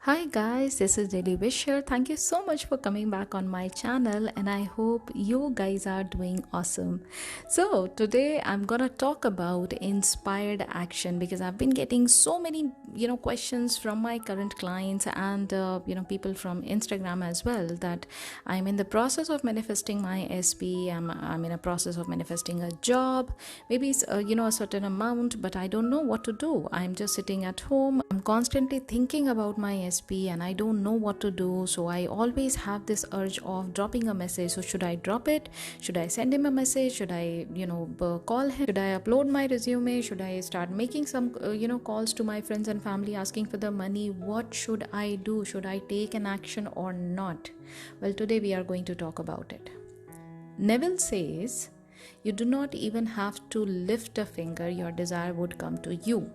Hi guys, this is Daily Wisher. Thank you so much for coming back on my channel and I hope you guys are doing awesome. So today I'm gonna talk about inspired action because I've been getting so many questions from my current clients and people from Instagram as well that I'm in the process of manifesting my SP. I'm in a process of manifesting a job, maybe it's a certain amount, but I don't know what to do. I'm just sitting at home. I'm constantly thinking about my SP and I don't know what to do. So I always have this urge of dropping a message. So should I drop it? Should I send him a message? Should I call him? Should I upload my resume? Should I start making some calls to my friends and family asking for the money? What should I do? Should I take an action or not? Well, today we are going to talk about it. Neville says, you do not even have to lift a finger, your desire would come to you.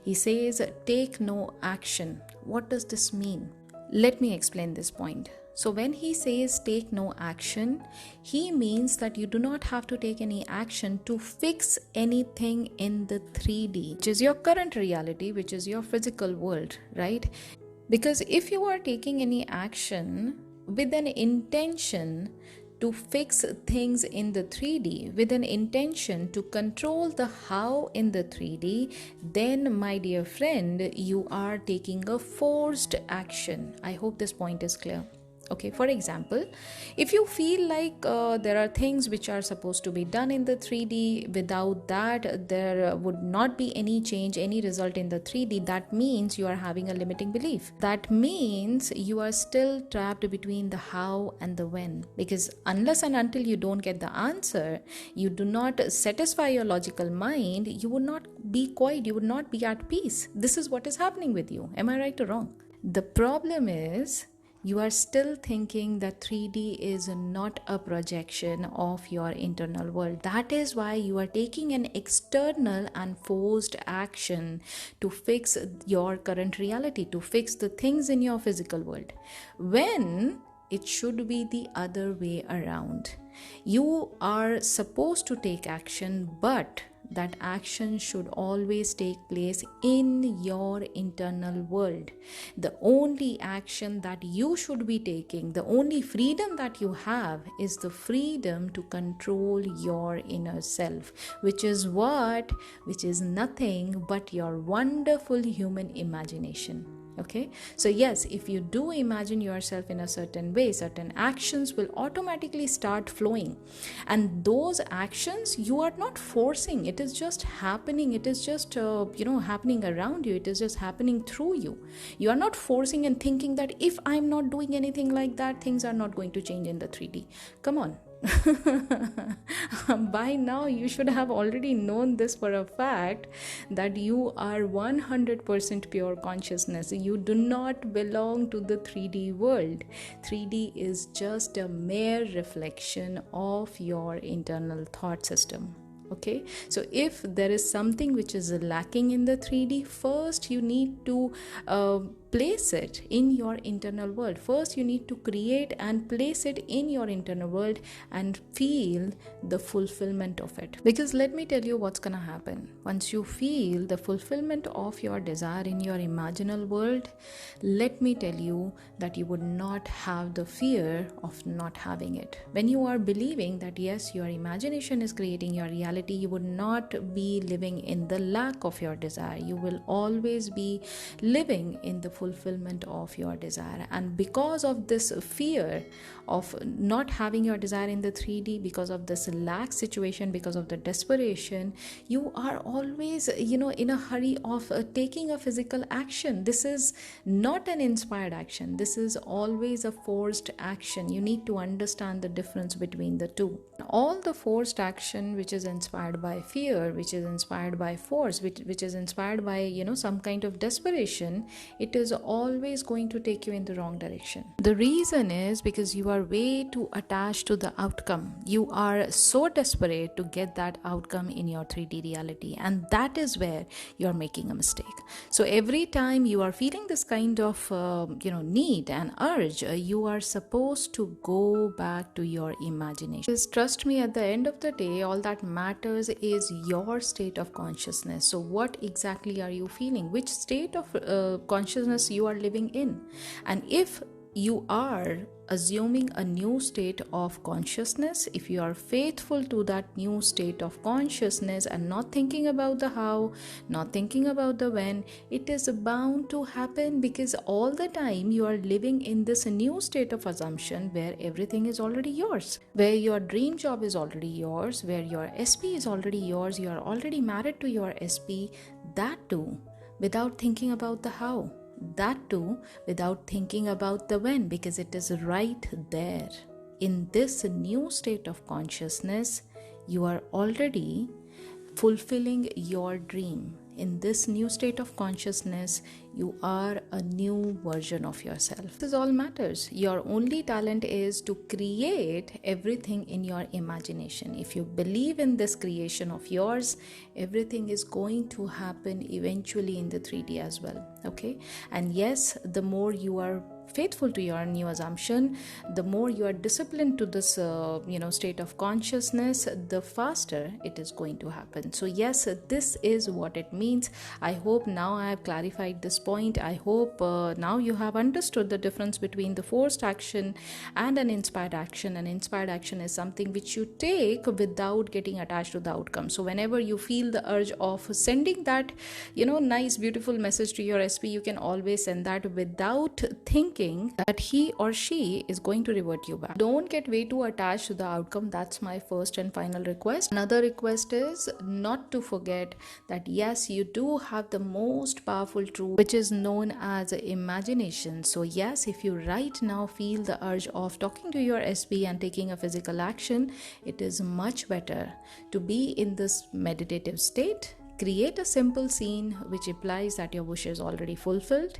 He says, take no action. What does this mean? Let me explain this point. So when he says take no action, he means that you do not have to take any action to fix anything in the 3D, which is your current reality, which is your physical world, right? Because if you are taking any action with an intention to fix things in the 3D, with an intention to control the how in the 3D, then my dear friend, you are taking a forced action. I hope this point is clear. Okay, for example, if you feel like there are things which are supposed to be done in the 3D, without that there would not be any change, any result in the 3D, that means you are having a limiting belief. That means you are still trapped between the how and the when, because unless and until you don't get the answer, you do not satisfy your logical mind, you would not be quiet, you would not be at peace. This is what is happening with you. Am I right or wrong? The problem is, you are still thinking that 3D is not a projection of your internal world. That is why you are taking an external and forced action to fix your current reality, to fix the things in your physical world, when it should be the other way around. You are supposed to take action, but that action should always take place in your internal world. The only action that you should be taking, the only freedom that you have, is the freedom to control your inner self, which is nothing but your wonderful human imagination. Okay, so yes, if you do imagine yourself in a certain way, certain actions will automatically start flowing, and those actions you are not forcing. It is just happening. It is just happening around you. It is just happening through you. You are not forcing and thinking that if I'm not doing anything like that, things are not going to change in the 3D. Come on. By now you should have already known this for a fact, that you are 100% pure consciousness. You do not belong to the 3D world. 3D is just a mere reflection of your internal thought system. Okay, so if there is something which is lacking in the 3D, first you need to place it in your internal world. First you need to create and place it in your internal world and feel the fulfillment of it. Because let me tell you what's gonna happen. Once you feel the fulfillment of your desire in your imaginal world, let me tell you that you would not have the fear of not having it. When you are believing that yes, your imagination is creating your reality, you would not be living in the lack of your desire. You will always be living in the fulfillment of your desire. And because of this fear of not having your desire in the 3D, because of this lack situation, because of the desperation, you are always in a hurry of taking a physical action. This is not an inspired action. This is always a forced action. You need to understand the difference between the two. All the forced action which is inspired by fear, which is inspired by force, which is inspired by some kind of desperation, it is always going to take you in the wrong direction. The reason is because you are way too attached to the outcome. You are so desperate to get that outcome in your 3D reality, and that is where you are making a mistake. So every time you are feeling this kind of need and urge, you are supposed to go back to your imagination. Just trust me, at the end of the day, all that matters is your state of consciousness. So what exactly are you feeling? Which state of consciousness universe you are living in. And if you are assuming a new state of consciousness, if you are faithful to that new state of consciousness and not thinking about the how, not thinking about the when, it is bound to happen, because all the time you are living in this new state of assumption where everything is already yours, where your dream job is already yours, where your SP is already yours, you are already married to your SP, that too without thinking about the how, that too without thinking about the when, because it is right there. In this new state of consciousness, you are already fulfilling your dream. In this new state of consciousness, you are a new version of yourself. This all matters. Your only talent is to create everything in your imagination. If you believe in this creation of yours, everything is going to happen eventually in the 3D as well. Okay? And yes, the more you are faithful to your new assumption, the more you are disciplined to this state of consciousness, the faster it is going to happen. So yes, this is what it means. I hope now I have clarified this point. I hope now you have understood the difference between the forced action and an inspired action. An inspired action is something which you take without getting attached to the outcome. So whenever you feel the urge of sending that nice beautiful message to your SP, you can always send that without thinking that he or she is going to revert you back. Don't get way too attached to the outcome. That's my first and final request. Another request is not to forget that yes, you do have the most powerful truth, which is known as imagination. So yes, if you right now feel the urge of talking to your SP and taking a physical action, it is much better to be in this meditative state. Create a simple scene which implies that your wish is already fulfilled.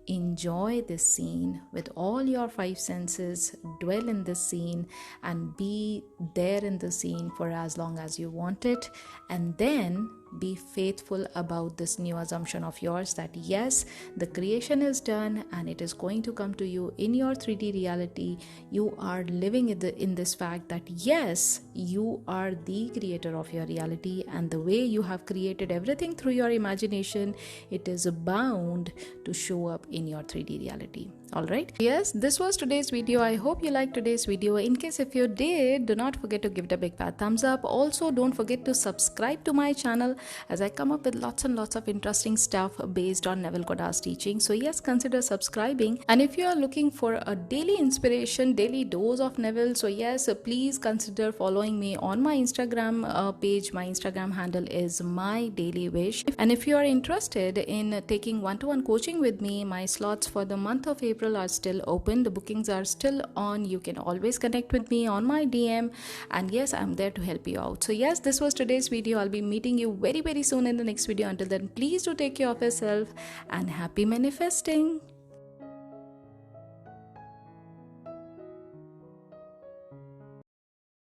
Enjoy this scene with all your 5 senses. Dwell in this scene and be there in the scene for as long as you want it. And then be faithful about this new assumption of yours that yes, the creation is done and it is going to come to you in your 3D reality. You are living in this fact that yes, you are the creator of your reality, and the way you have created everything through your imagination, it is bound to show up in your 3D reality. Alright, yes, this was today's video. I hope you liked today's video. In case if you did, do not forget to give it a big fat thumbs up. Also, don't forget to subscribe to my channel as I come up with lots and lots of interesting stuff based on Neville Goddard's teaching. So yes, consider subscribing. And if you are looking for a daily inspiration, daily dose of Neville, so yes, please consider following me on my Instagram page. My Instagram handle is my daily wish. And if you are interested in taking one-to-one coaching with me, my slots for the month of April are still open. The bookings are still on. You can always connect with me on my DM, and yes, I'm there to help you out. So yes, this was today's video. I'll be meeting you very soon in the next video. Until then, please do take care of yourself and happy manifesting.